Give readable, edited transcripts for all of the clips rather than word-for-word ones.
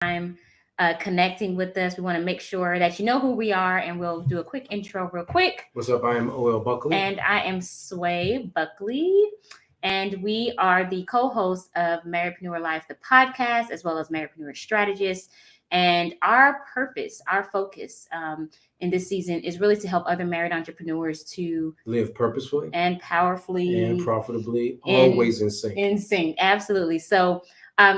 time connecting with us. We want to make sure that you know who we are, and we'll do a quick intro real quick. What's up? I am OL Buckley. And I am Sway Buckley. And we are the co-hosts of Marriedpreneur Life, the podcast, as well as Marriedpreneur Strategist. And our purpose, our focus in this season is really to help other married entrepreneurs to live purposefully and powerfully and profitably, always in sync. In sync, absolutely. So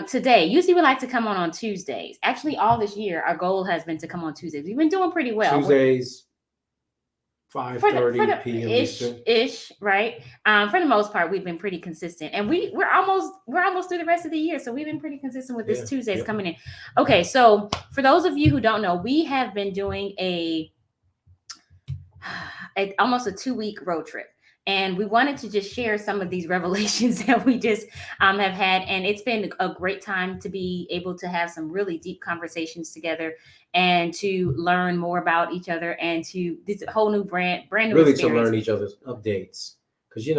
today, usually we like to come on Tuesdays. Actually, all this year, our goal has been to come on Tuesdays. We've been doing pretty well. Tuesdays, 5:30 p.m. ish, right? For the most part, we've been pretty consistent, and we're almost through the rest of the year, so we've been pretty consistent with this Tuesdays coming in. Okay, so for those of you who don't know, we have been doing almost a 2-week road trip. And we wanted to just share some of these revelations that we just have had. And it's been a great time to be able to have some really deep conversations together and to learn more about each other and to this whole new brand new really experience. To learn each other's updates. Because, you've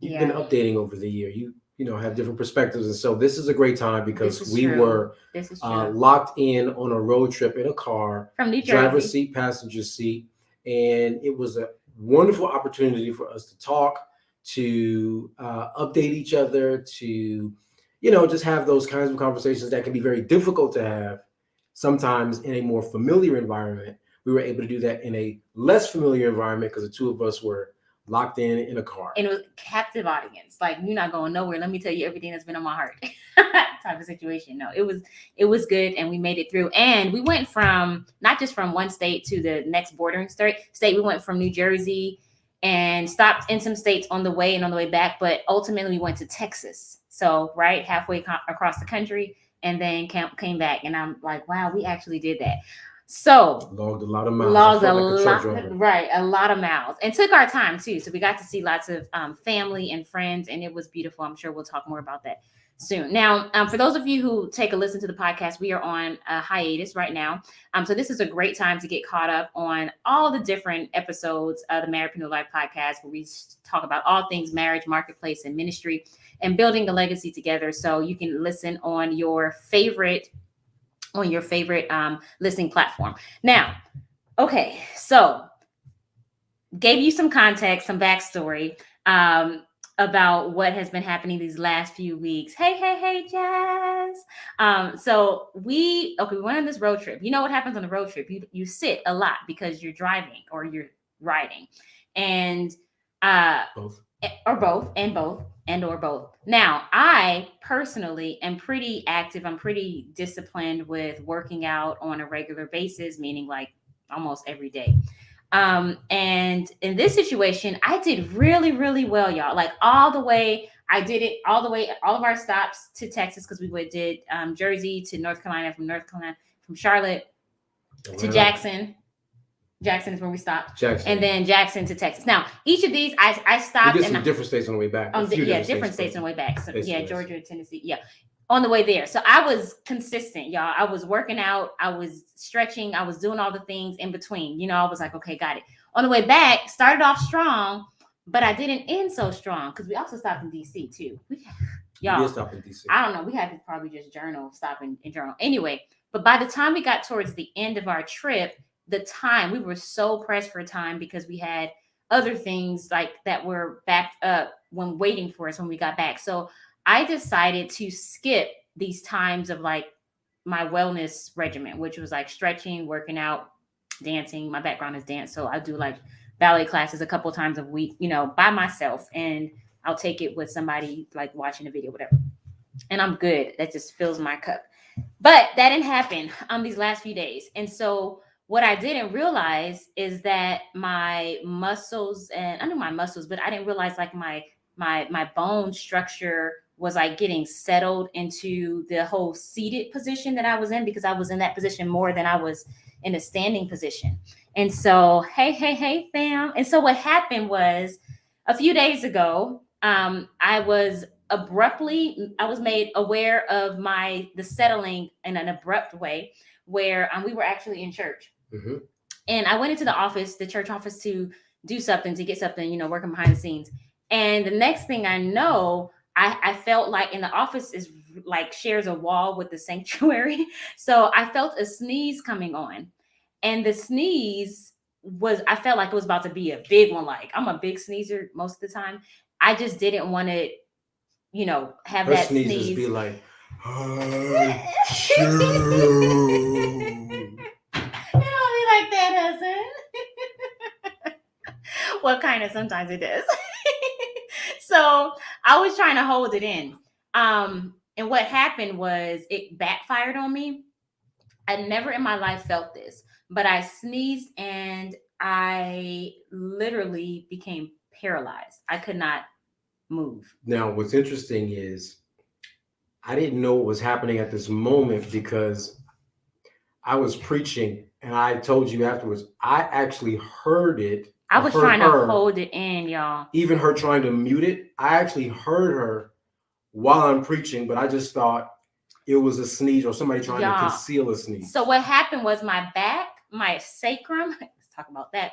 been updating over the year. You have different perspectives. And so this is a great time because we were locked in on a road trip in a car. From New Jersey. Driver's seat, passenger seat. And it was a wonderful opportunity for us to talk, to update each other, to, just have those kinds of conversations that can be very difficult to have sometimes in a more familiar environment. We were able to do that in a less familiar environment because the two of us were locked in a car. And it was a captive audience. Like, you're not going nowhere. Let me tell you everything that's been on my heart type of situation. No, it was good. And we made it through. And we went from not just from one state to the next bordering state. We went from New Jersey and stopped in some states on the way and on the way back. But ultimately we went to Texas. So halfway across the country, and then came back. And I'm like, wow, we actually did that. So logged a lot of miles. A lot of miles, and took our time too. So we got to see lots of family and friends, and it was beautiful. I'm sure we'll talk more about that soon. Now, for those of you who take a listen to the podcast, we are on a hiatus right now. So this is a great time to get caught up on all the different episodes of the Marriedpreneur Life podcast, where we talk about all things marriage, marketplace, and ministry, and building a legacy together. So you can listen on your favorite listening platform. Now, okay, so gave you some context, some backstory about what has been happening these last few weeks. Hey, Jazz. So we went on this road trip. You know what happens on the road trip? You sit a lot because you're driving or you're riding, and both. Now, I personally am pretty active. I'm pretty disciplined with working out on a regular basis, meaning like almost every day. And in this situation, I did really, really well, y'all. Like all the way, I did it all the way, all of our stops to Texas, because we did Jersey to North Carolina, from Charlotte to Jackson. Jackson is where we stopped. And then Jackson to Texas. Now, each of these, I stopped. We did some different states on the way back. Different states on the way back. So, Georgia, Tennessee. On the way there. So I was consistent, y'all. I was working out. I was stretching. I was doing all the things in between. I was like, okay, got it. On the way back, started off strong, but I didn't end so strong because we also stopped in D.C. too. We did stop in D.C. I don't know. We had to probably just stop and journal. Anyway, but by the time we got towards the end of our trip, we were so pressed for time because we had other things like that were backed up when waiting for us when we got back. So I decided to skip these times of like my wellness regimen, which was like stretching, working out, dancing. My background is dance. So I do like ballet classes a couple times a week, by myself, and I'll take it with somebody like watching a video, whatever. And I'm good. That just fills my cup. But that didn't happen these last few days. And so what I didn't realize is that my muscles, and I knew my muscles, but I didn't realize like my bone structure was like getting settled into the whole seated position that I was in, because I was in that position more than I was in a standing position. And so, hey, fam. And so what happened was a few days ago, I was made aware of the settling in an abrupt way where we were actually in church. Mm-hmm. And I went into the church office to do something, to get something, working behind the scenes. And the next thing I know, I felt like, and the office is like shares a wall with the sanctuary. So I felt a sneeze coming on, and the sneeze I felt like it was about to be a big one. Like, I'm a big sneezer most of the time. I just didn't want to, have Her that sneezes sneeze. be like, It don't be like that, husband. Well, kind of sometimes it does. So I was trying to hold it in. And what happened was it backfired on me. I never in my life felt this, but I sneezed and I literally became paralyzed. I could not move. Now, what's interesting is I didn't know what was happening at this moment because I was preaching and I told you afterwards, I actually heard it. I was trying to hold it in, y'all. Even her trying to mute it, I actually heard her while I'm preaching, but I just thought it was a sneeze or somebody trying to conceal a sneeze. So what happened was my back, my sacrum, let's talk about that.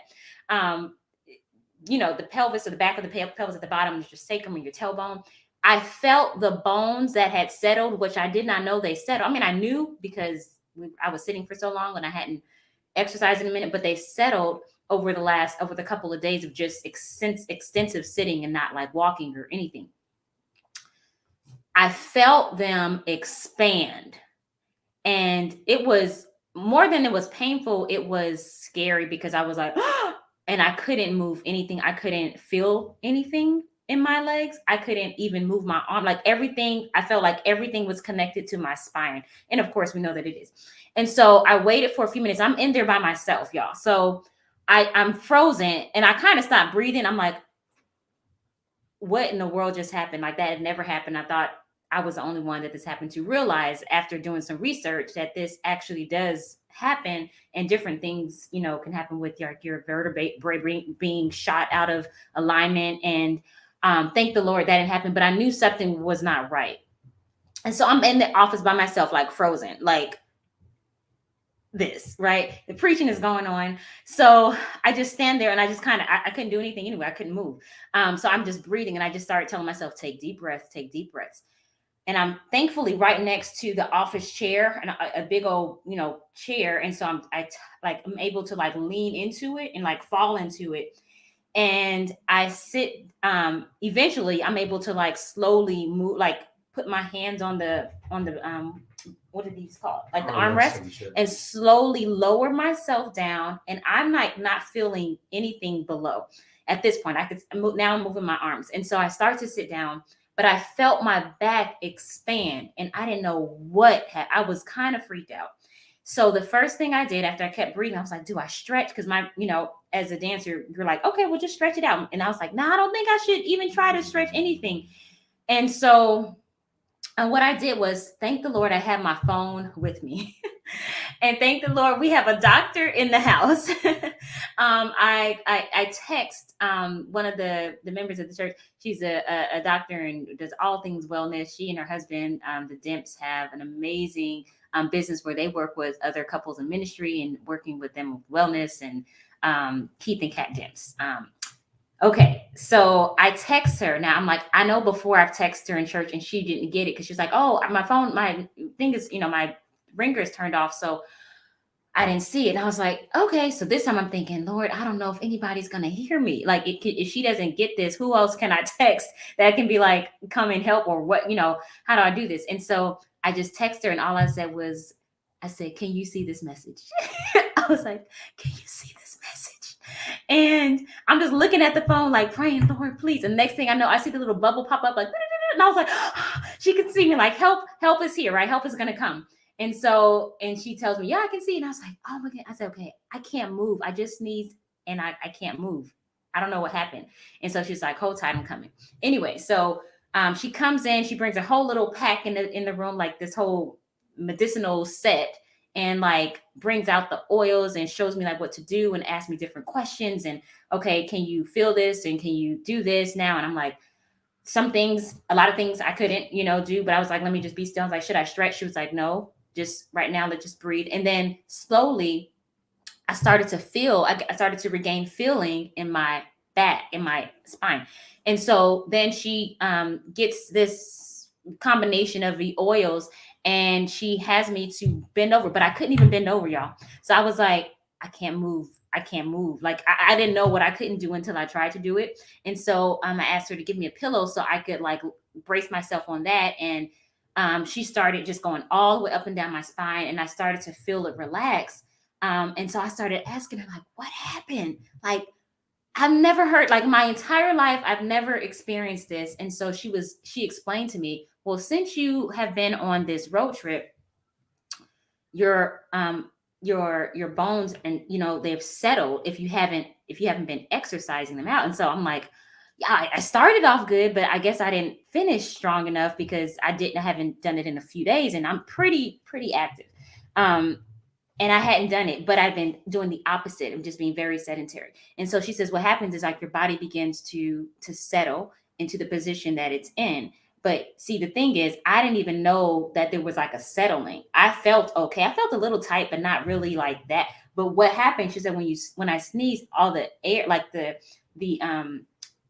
The pelvis or the back of the pelvis at the bottom is your sacrum and your tailbone. I felt the bones that had settled, which I did not know they settled. I mean, I knew because I was sitting for so long and I hadn't exercised in a minute, but they settled over the couple of days of just extensive sitting and not like walking or anything. I felt them expand, and it was more than it was painful. It was scary because I was like, and I couldn't move anything. I couldn't feel anything in my legs. I couldn't even move my arm. Like everything, I felt like everything was connected to my spine. And of course we know that it is. And so I waited for a few minutes. I'm in there by myself, y'all. So I'm frozen and I kind of stopped breathing. I'm like, what in the world just happened? Like that had never happened. I thought I was the only one that this happened to. Realize after doing some research that this actually does happen, and different things, can happen with your vertebrae being shot out of alignment. And thank the Lord that didn't happen, but I knew something was not right. And so I'm in the office by myself, like frozen, like this, right? The preaching is going on. So I just stand there and I just I couldn't do anything anyway. I couldn't move. So I'm just breathing and I just started telling myself, take deep breaths, take deep breaths. And I'm thankfully right next to the office chair and a big old, chair. And so I'm able to like lean into it and like fall into it. And I sit, eventually I'm able to like slowly move, like put my hands on the what are these called? Like the armrest, and slowly lower myself down. And I'm like not feeling anything below at this point. Now I'm moving my arms. And so I start to sit down, but I felt my back expand and I didn't know I was kind of freaked out. So the first thing I did after I kept breathing, I was like, do I stretch? Because as a dancer, you're like, okay, well, just stretch it out. And I was like, no, I don't think I should even try to stretch anything. And so what I did was, thank the Lord, I had my phone with me. And thank the Lord, we have a doctor in the house. I text one of the members of the church. She's a doctor and does all things wellness. She and her husband, the Demps, have an amazing business where they work with other couples in ministry and working with them with wellness, and Keith and Kat Demps. Okay, so I text her. Now I'm like, I know before I've texted her in church and she didn't get it because she's like, oh, my phone, my thing is, my ringer is turned off. So I didn't see it. And I was like, okay. So this time I'm thinking, Lord, I don't know if anybody's going to hear me. Like if she doesn't get this, who else can I text that can be like, come and help, or what, how do I do this? And so I just texted her and all I said was, can you see this message? I was like, can you see this message? And I'm just looking at the phone, like praying, Lord, please. And next thing I know, I see the little bubble pop up, like, and I was like, oh, she can see me, like, help is here, right? Help is going to come. And so, and she tells me, yeah, I can see. And I was like, oh my God. I said, okay, I can't move. I just sneezed and I can't move. I don't know what happened. And so she's like, hold tight, I'm coming. Anyway, so she comes in, she brings a whole little pack in the room, like this whole medicinal set, and like brings out the oils and shows me like what to do and asks me different questions. And okay, can you feel this? And can you do this now? And I'm like, a lot of things I couldn't, do, but I was like, let me just be still. I was like, should I stretch? She was like, no, just right now, let's just breathe. And then slowly I started to regain feeling in my back, in my spine. And so then she gets this combination of the oils, and she has me to bend over, but I couldn't even bend over, y'all. So I was like, I can't move. I can't move. Like I didn't know what I couldn't do until I tried to do it. And so I asked her to give me a pillow so I could like brace myself on that. And she started just going all the way up and down my spine, and I started to feel it relax. And so I started asking her, like, what happened? Like, I've never heard, like, my entire life, I've never experienced this. And so she explained to me, well, since you have been on this road trip, your your bones, and they've settled if you haven't been exercising them out. And so I'm like, yeah, I started off good, but I guess I didn't finish strong enough because I haven't done it in a few days, and I'm pretty active. um and I hadn't done it, but I've been doing the opposite of just being very sedentary. And so she says, what happens is like your body begins to settle into the position that it's in. But see, the thing is, I didn't even know that there was like a settling. I felt okay. I felt a little tight, but not really like that. But what happened? She said, when I sneezed, all the air, like the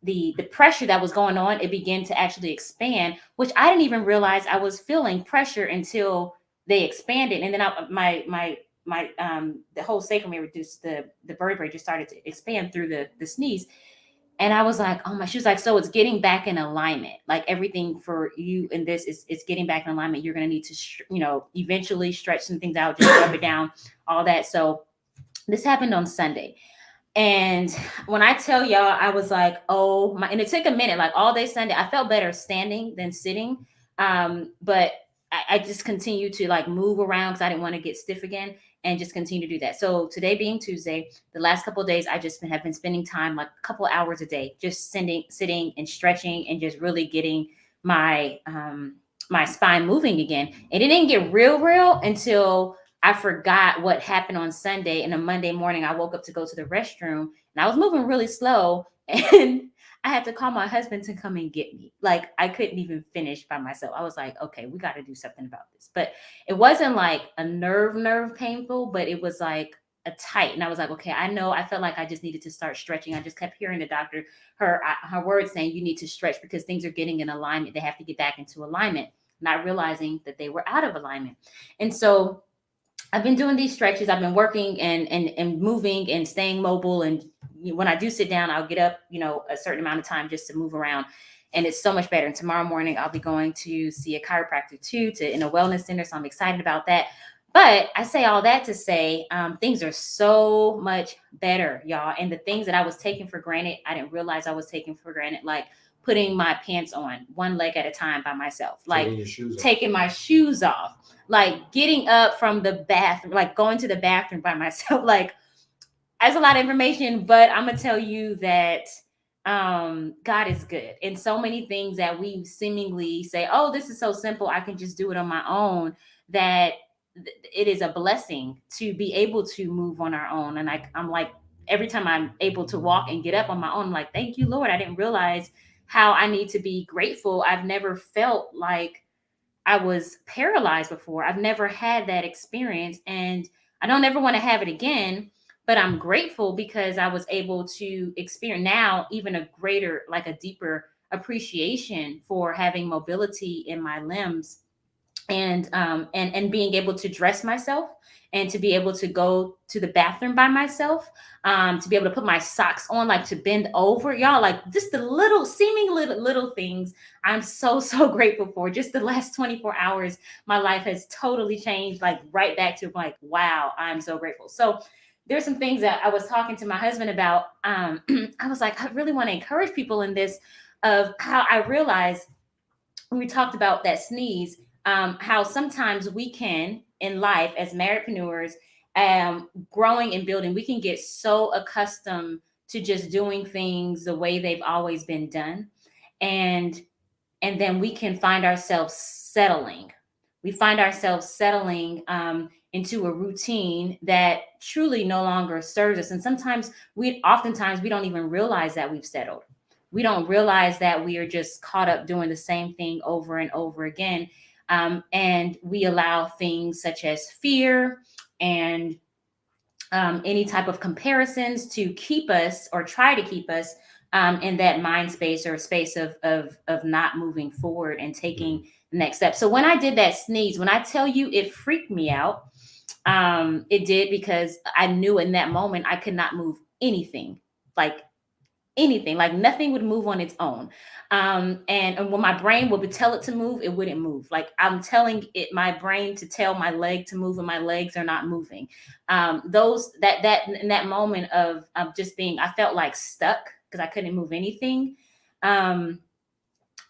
the pressure that was going on, it began to actually expand, which I didn't even realize I was feeling pressure until they expanded. And then my the whole sacrum area, reduced, the vertebrae just started to expand through the sneeze. And I was like, oh my, she was like, so it's getting back in alignment. Like everything for you in this is it's getting back in alignment. You're going to need to, eventually stretch some things out, just rub it down, all that. So this happened on Sunday. And when I tell y'all, I was like, oh my, and it took a minute, like all day Sunday, I felt better standing than sitting. But I just continued to like move around because I didn't want to get stiff again, and just continue to do that. So today being Tuesday, the last couple of days, I just have been spending time, like a couple hours a day, just sitting and stretching and just really getting my my spine moving again. And it didn't get real until I forgot what happened on Sunday. And on Monday morning, I woke up to go to the restroom, and I was moving really slow. And I had to call my husband to come and get me. Like I couldn't even finish by myself. I was like, okay, we got to do something about this. But it wasn't like a nerve painful, but it was like a tight. And I was like, okay, I know. I felt like I just needed to start stretching. I just kept hearing the doctor, her words saying, you need to stretch because things are getting in alignment. They have to get back into alignment, not realizing that they were out of alignment. And so I've been doing these stretches. I've been working and moving and staying mobile. And when I do sit down, I'll get up, a certain amount of time just to move around. And it's so much better. And tomorrow morning, I'll be going to see a chiropractor too, in a wellness center. So I'm excited about that. But I say all that to say things are so much better, y'all. And the things that I was taking for granted, I didn't realize I was taking for granted, like putting my pants on one leg at a time by myself, like taking my shoes off, like getting up from the bathroom, like going to the bathroom by myself. Like, that's a lot of information, but I'm gonna tell you that God is good. And so many things that we seemingly say, oh, this is so simple, I can just do it on my own, that it is a blessing to be able to move on our own. And I'm like, every time I'm able to walk and get up on my own, I'm like, thank you, Lord. I didn't realize how I need to be grateful. I've never felt like I was paralyzed before. I've never had that experience, and I don't ever want to have it again. But I'm grateful because I was able to experience now even a greater, like a deeper appreciation for having mobility in my limbs, and being able to dress myself, and to be able to go to the bathroom by myself, to be able to put my socks on, like to bend over, y'all, like just the little things I'm so grateful for. Just the last 24 hours, my life has totally changed, like right back to like, wow, I'm so grateful. So there's some things that I was talking to my husband about. I was like, I really want to encourage people in this, of how I realized when we talked about that sneeze, how sometimes we can in life as marriedpreneurs, growing and building, we can get so accustomed to just doing things the way they've always been done. And then we can find ourselves settling. We find ourselves settling into a routine that truly no longer serves us. And oftentimes, we don't even realize that we've settled. We don't realize that we are just caught up doing the same thing over and over again. And we allow things such as fear and any type of comparisons to keep us, or try to keep us in that mind space, or space of not moving forward and taking next step. So when I did that sneeze, when I tell you it freaked me out, it did, because I knew in that moment I could not move anything, like anything, like nothing would move on its own. And when my brain would tell it to move, it wouldn't move. Like I'm telling it, my brain to tell my leg to move, and my legs are not moving. That in that moment of just being, I felt like stuck because I couldn't move anything.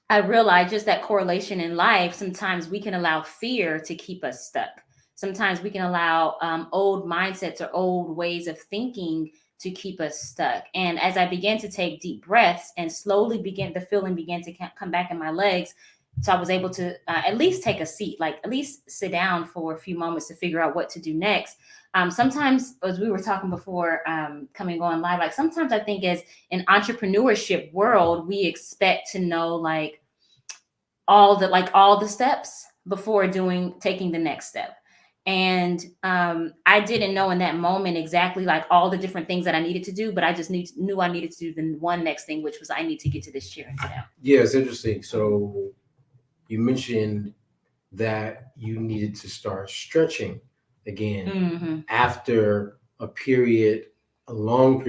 I realized just that correlation in life. Sometimes we can allow fear to keep us stuck. Sometimes we can allow old mindsets or old ways of thinking to keep us stuck. And as I began to take deep breaths and slowly the feeling began to come back in my legs. So I was able to at least take a seat, like at least sit down for a few moments to figure out what to do next. Sometimes, as we were talking before coming on live, like sometimes I think as an entrepreneurship world, we expect to know like all the steps before taking the next step. And I didn't know in that moment exactly like all the different things that I needed to do, but I just knew I needed to do the one next thing, which was I need to get to this chair and sit down. Yeah, it's interesting. So you mentioned that you needed to start stretching again after a long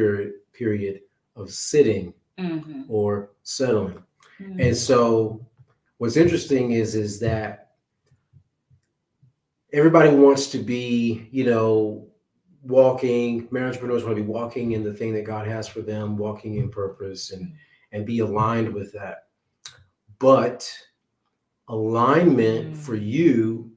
period of sitting or settling. And so what's interesting is that everybody wants to be, walking, marriage entrepreneurs want to be walking in the thing that God has for them, walking in purpose and be aligned with that. But alignment for you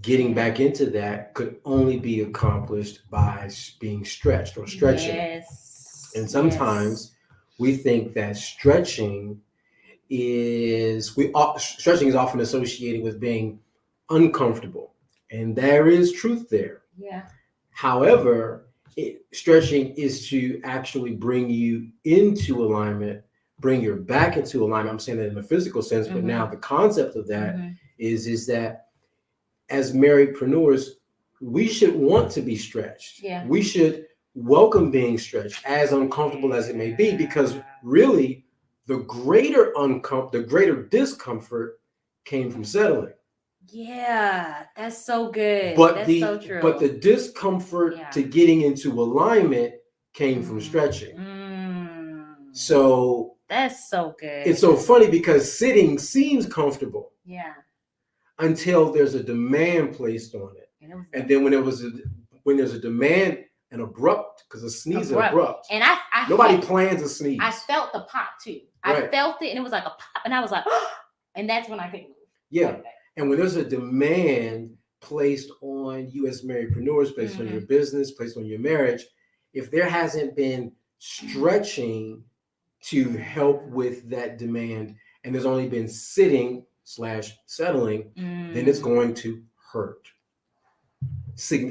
getting back into that could only be accomplished by being stretched or stretching. Yes. And sometimes we think that stretching is often associated with being uncomfortable, and there is truth there. Yeah. However, stretching is to actually bring you into alignment, bring your back into alignment. I'm saying that in a physical sense, but now the concept of that is that as marriedpreneurs, we should want to be stretched. Yeah. We should welcome being stretched, as uncomfortable as it may be, because really the greater discomfort came from settling. Yeah, that's so good. But that's so true. But the discomfort to getting into alignment came from stretching. So that's so good. It's so funny because sitting seems comfortable. Yeah. Until there's a demand placed on it. And then when there's a demand, an abrupt, because a sneeze is abrupt. And nobody plans a sneeze. I felt the pop too. I felt it, and it was like a pop, and I was like, oh, and that's when I couldn't move. Yeah. And when there's a demand placed on you as marriedpreneurs, placed on your business, placed on your marriage, if there hasn't been stretching to help with that demand, and there's only been sitting/settling, then it's going to hurt.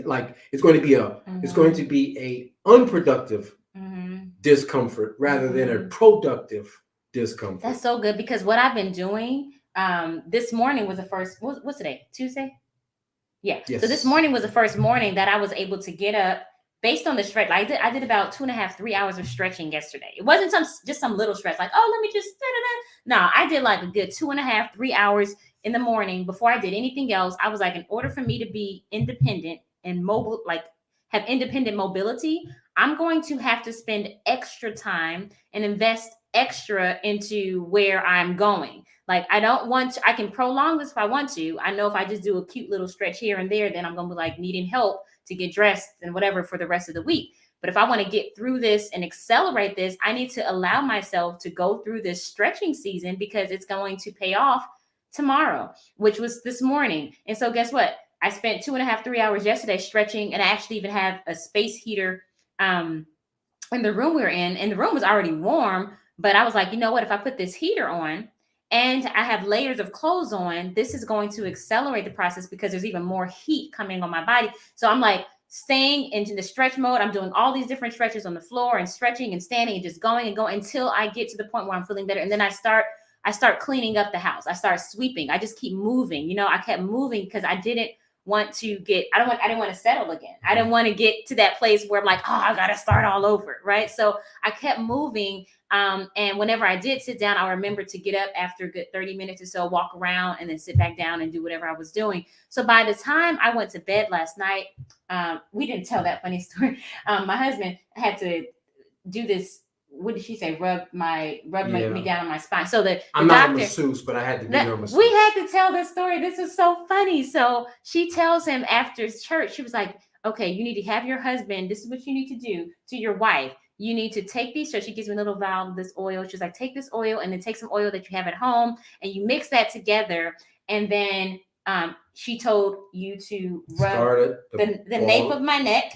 Like it's going to be a unproductive discomfort rather than a productive discomfort. That's so good, because what I've been doing this morning was the first. What's today? Tuesday? Yeah. Yes. So this morning was the first morning that I was able to get up based on the stretch. Like I did about 2.5, 3 hours of stretching yesterday. It wasn't just some little stretch like, oh, let me just no, I did like a good 2.5, 3 hours in the morning before I did anything else. I was like, in order for me to be independent and mobile, like have independent mobility, I'm going to have to spend extra time and invest extra into where I'm going. Like I can prolong this if I want to. I know if I just do a cute little stretch here and there, then I'm going to be like needing help to get dressed and whatever for the rest of the week. But if I want to get through this and accelerate this, I need to allow myself to go through this stretching season, because it's going to pay off tomorrow, which was this morning. And so guess what? I spent 2.5, 3 hours yesterday stretching, and I actually even have a space heater in the room we were in, and the room was already warm. But I was like, you know what? If I put this heater on and I have layers of clothes on, this is going to accelerate the process because there's even more heat coming on my body. So I'm like staying into the stretch mode. I'm doing all these different stretches on the floor and stretching and standing and just going and going until I get to the point where I'm feeling better. And then I start cleaning up the house. I start sweeping. I just keep moving. I kept moving because I didn't want to I didn't want to settle again. I didn't want to get to that place where I'm like, oh, I got to start all over. Right. So I kept moving. And whenever I did sit down, I remember to get up after a good 30 minutes or so, walk around, and then sit back down and do whatever I was doing. So by the time I went to bed last night, we didn't tell that funny story. My husband had to do this. What did she say? Rub me down on my spine. So the I'm doctor, not a masseuse, but I had to be her masseuse. We had to tell this story. This was so funny. So she tells him after church, she was like, okay, you need to have your husband. This is what you need to do to your wife. You need to take these. So she gives me a little vial of this oil. She's like, take this oil and then take some oil that you have at home and you mix that together. And then she told you to rub the nape of my neck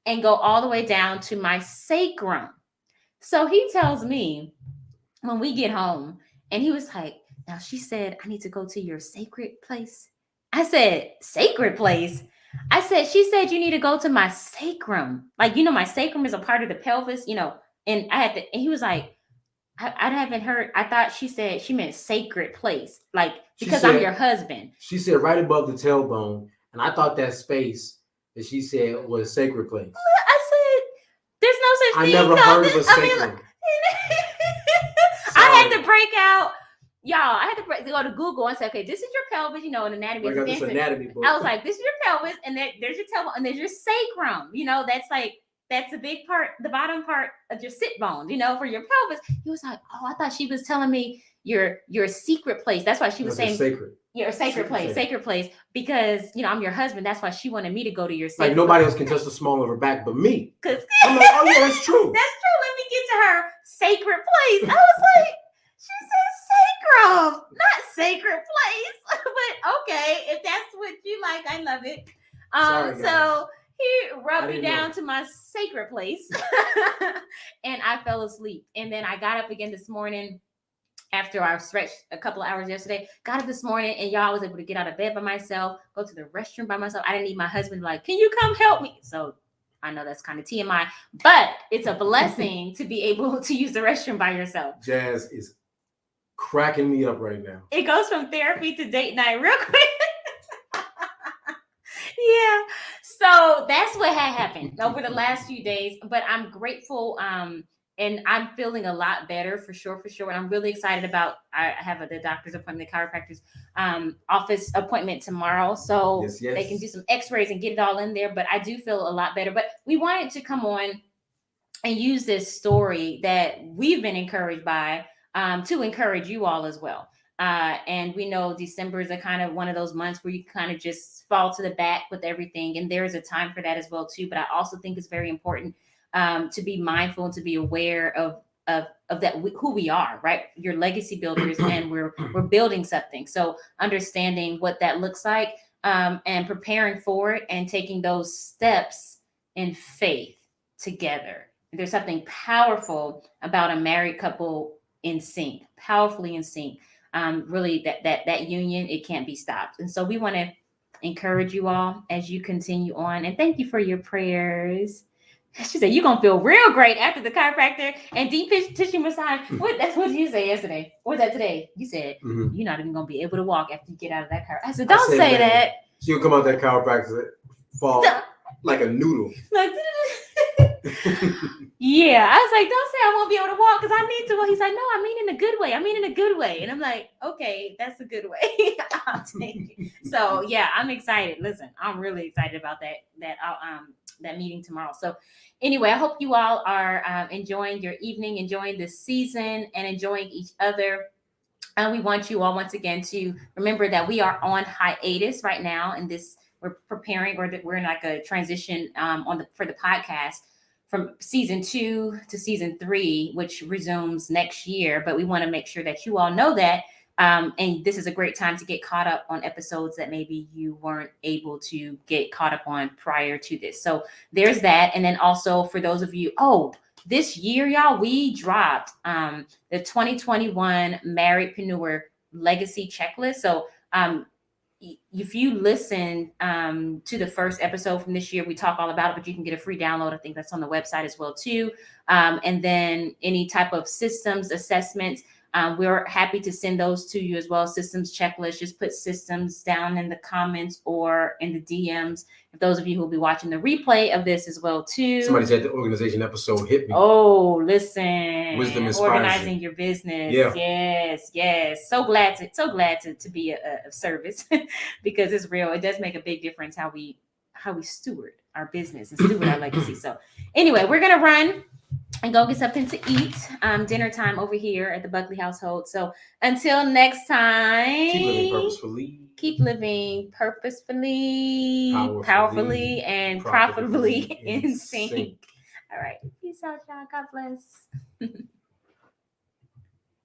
and go all the way down to my sacrum. So he tells me when we get home, and he was like, now she said, I need to go to your sacred place. I said, sacred place? I said, she said, you need to go to my sacrum. Like, my sacrum is a part of the pelvis, and I had to, and he was like, I haven't heard. I thought she said she meant sacred place. Like, because I'm your husband. She said right above the tailbone. And I thought that space that she said was sacred place. I said, there's no such thing. I never heard of a sacrum. I had to break out, y'all. I had to go to Google and say, okay, this is your pelvis, an anatomy. I got this anatomy book. I was like, this is your pelvis, and there's your tailbone, and there's your sacrum. That's a big part, the bottom part of your sit bone, for your pelvis. He was like, oh, I thought she was telling me your secret place. That's why she was saying sacred. Your sacred place, because I'm your husband. That's why she wanted me to go to your sacred. Like nobody else can touch the small of her back but me. Because I'm like, oh yeah, that's true. That's true. Let me get to her sacred place. I was like, she said sacrum, not sacred place. But okay, if that's what you like, I love it. Sorry, so he rubbed me down to my sacred place, and I fell asleep. And then I got up again this morning. After I stretched a couple of hours yesterday, got up this morning, and y'all was able to get out of bed by myself, go to the restroom by myself. I didn't need my husband like, can you come help me? So I know that's kind of TMI, but it's a blessing to be able to use the restroom by yourself. Jazz is cracking me up right now. It goes from therapy to date night real quick. Yeah. So that's what had happened over the last few days, but I'm grateful. And I'm feeling a lot better for sure. And I'm really excited about, I have the doctor's appointment, the chiropractor's office appointment tomorrow. So they can do some x-rays and get it all in there. But I do feel a lot better. But we wanted to come on and use this story that we've been encouraged by to encourage you all as well. And we know December is a kind of one of those months where you kind of just fall to the back with everything. And there is a time for that as well, too. But I also think it's very important to be mindful and to be aware of that, who we are, right? You're legacy builders, and we're building something. So understanding what that looks like, and preparing for it, and taking those steps in faith together. There's something powerful about a married couple in sync, powerfully in sync. Really, that union, it can't be stopped. And so we want to encourage you all as you continue on, and thank you for your prayers. She said, you're going to feel real great after the chiropractor and deep tissue massage. That's what you said yesterday. Or was that today? You said, you're not even going to be able to walk after you get out of that car. I said, don't say that. She'll come out that chiropractor, fall like a noodle. Yeah. I was like, don't say I won't be able to walk because I need to. He's like, no, I mean in a good way. I mean in a good way. And I'm like, okay, that's a good way. I'll take it. So yeah, I'm excited. Listen, I'm really excited about that meeting tomorrow. So anyway, I hope you all are enjoying your evening, enjoying this season, and enjoying each other. We want you all once again to remember that we are on hiatus right now, and we're preparing, or we're in like a transition for the podcast from season 2 to season 3, which resumes next year. But we want to make sure that you all know that. And this is a great time to get caught up on episodes that maybe you weren't able to get caught up on prior to this. So there's that. And then also for those of you, this year, y'all, we dropped the 2021 Marriedpreneur Legacy Checklist. So if you listen to the first episode from this year, we talk all about it, but you can get a free download. I think that's on the website as well, too. And then any type of systems assessments, We're happy to send those to you as well. Systems checklist. Just put systems down in the comments or in the DMs. If those of you who will be watching the replay of this as well too. Somebody said the organization episode hit me. Oh, listen. Wisdom inspires organizing you. your business. Yeah. Yes. So glad to be of service because it's real. It does make a big difference how we steward our business and steward our legacy. So anyway, we're gonna run and go get something to eat. Dinner time over here at the Buckley household. So until next time, Keep living purposefully. Keep living purposefully, powerfully and profitably in sync. All right. Peace out, y'all. God bless.